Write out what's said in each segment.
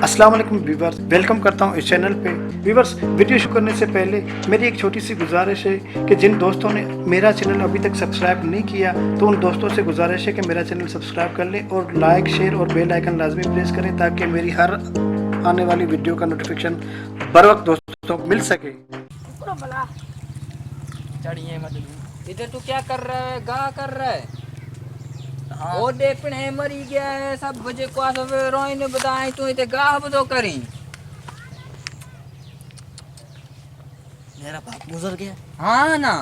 अस्सलाम वालेकुम viewers, welcome करता हूँ इस चैनल पे। व्यूवर्स, वीडियो शुरू करने से पहले मेरी एक छोटी सी गुजारिश है कि जिन दोस्तों ने मेरा चैनल अभी तक सब्सक्राइब नहीं किया तो उन दोस्तों से गुजारिश है कि मेरा चैनल सब्सक्राइब कर लें और लाइक, शेयर और बेल आइकन लाजमी प्रेस करें ताकि मेरी हर आने वाली वीडियो का नोटिफिकेशन बर वक्त दोस्तों को मिल सके। चढ़िए मत इधर तू क्या कर रहा है? गा कर रहा है? ओ देखने मरी गया है सब बजे को सब रोई ने बताए तू इते गा बदो करी। मेरा बाप गुजर गया। हाँ ना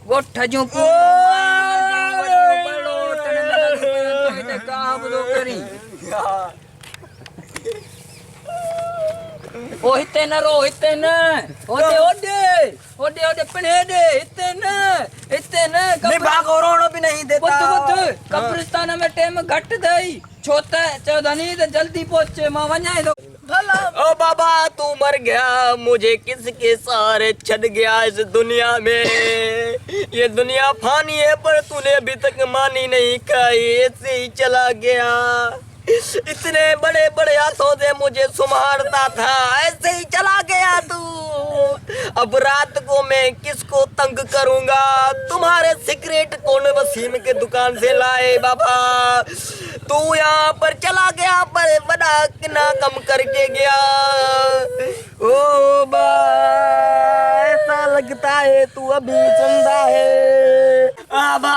वो ठजू पू बड़ो तने इते गा बदो करी। ओ हिते न रो हिते न ओदे ओदे ओदे ओदे पने दे हिते न मैं भाग और रोनो भी नहीं देता। बुत कब्रिस्तान में टाइम घट गई छोता चौधनी तो जल्दी पहुंचे मां वन्या तो ओ बाबा तू मर गया मुझे किसके सहारे छड़ गया इस दुनिया में। ये दुनिया फानी है पर तूने अभी तक मानी नहीं खाई, ऐसे ही चला गया। इतने बड़े बड़े हाथों से मुझे सुमारता था, ऐसे ही चला गया तू। अब रात को मैं किसको तंग करूंगा? तुम्हारे सिगरेट कौन वसीम के दुकान से लाए बाबा? तू यहाँ पर चला गया पर बड़ा किना कम करके गया। ओ बा ऐसा लगता है तू अभी जिंदा है। आबा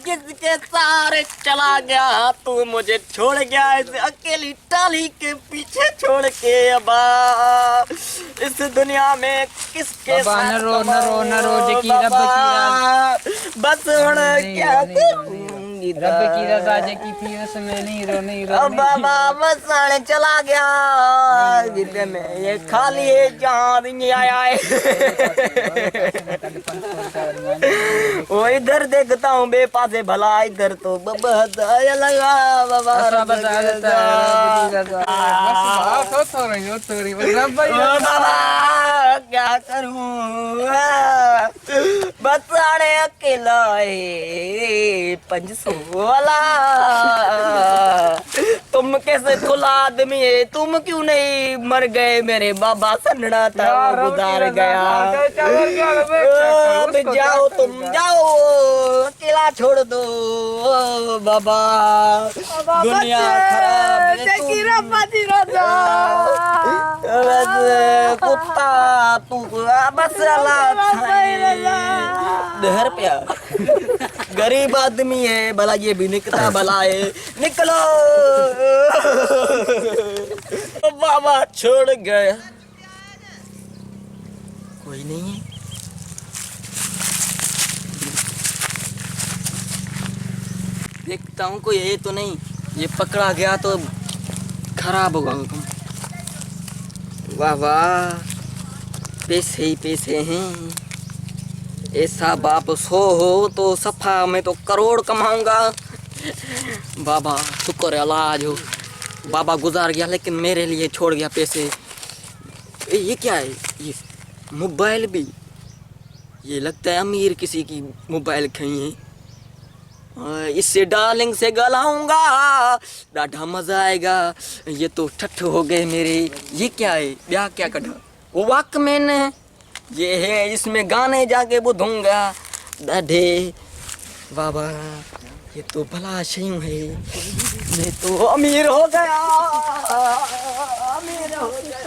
किसके सारे चला गया तू मुझे छोड़ गया इस अकेली टाली के पीछे छोड़ के। अबा इस दुनिया में किसके साथ न रो जकी रब की बस क्या करूंगी रब की रजा जकी थी उसमें नहीं रो बाबा बस चला गया जितने में ये खाली है जहाँ नहीं आया है। वो इधर देखता हूँ बेपासे भला इधर तो बहुत लगा बाबा क्या करूँ बस आने अकेला है 500 वाला। तुम कैसे खुला आदमी है, तुम क्यों नहीं मर गए? मेरे बाबा सन्ना था वो गुजार गया। अब जाओ तुम जाओ अकेला छोड़ दो बाबा। दुनिया खराब है बस कुत्ता तू बस घर पे गरीब आदमी है भला ये भी निकला भला है निकलो। बाबा छोड़ गया कोई नहीं है। देखता हूँ कोई है तो नहीं, ये पकड़ा गया तो खराब होगा। वाह वाह पैसे ही पैसे हैं। ऐसा बाप सो हो तो सफा में तो करोड़ कमाऊंगा। बाबा शुक्र है अल्लाह जो बाबा गुजार गया लेकिन मेरे लिए छोड़ गया पैसे। ये क्या है? ये मोबाइल भी, ये लगता है अमीर किसी की मोबाइल खई है। इससे डार्लिंग से गलाऊंगा डाढ़ा मजा आएगा। ये तो ठट्ठ हो गए मेरे। ये क्या है? ब्याह क्या कटा वो वॉकमैन है ये है, इसमें गाने जाके बुधूंगा दाढ़े। बाबा ये तो भला शयूं है, मैं तो अमीर हो गया, अमीर हो गया।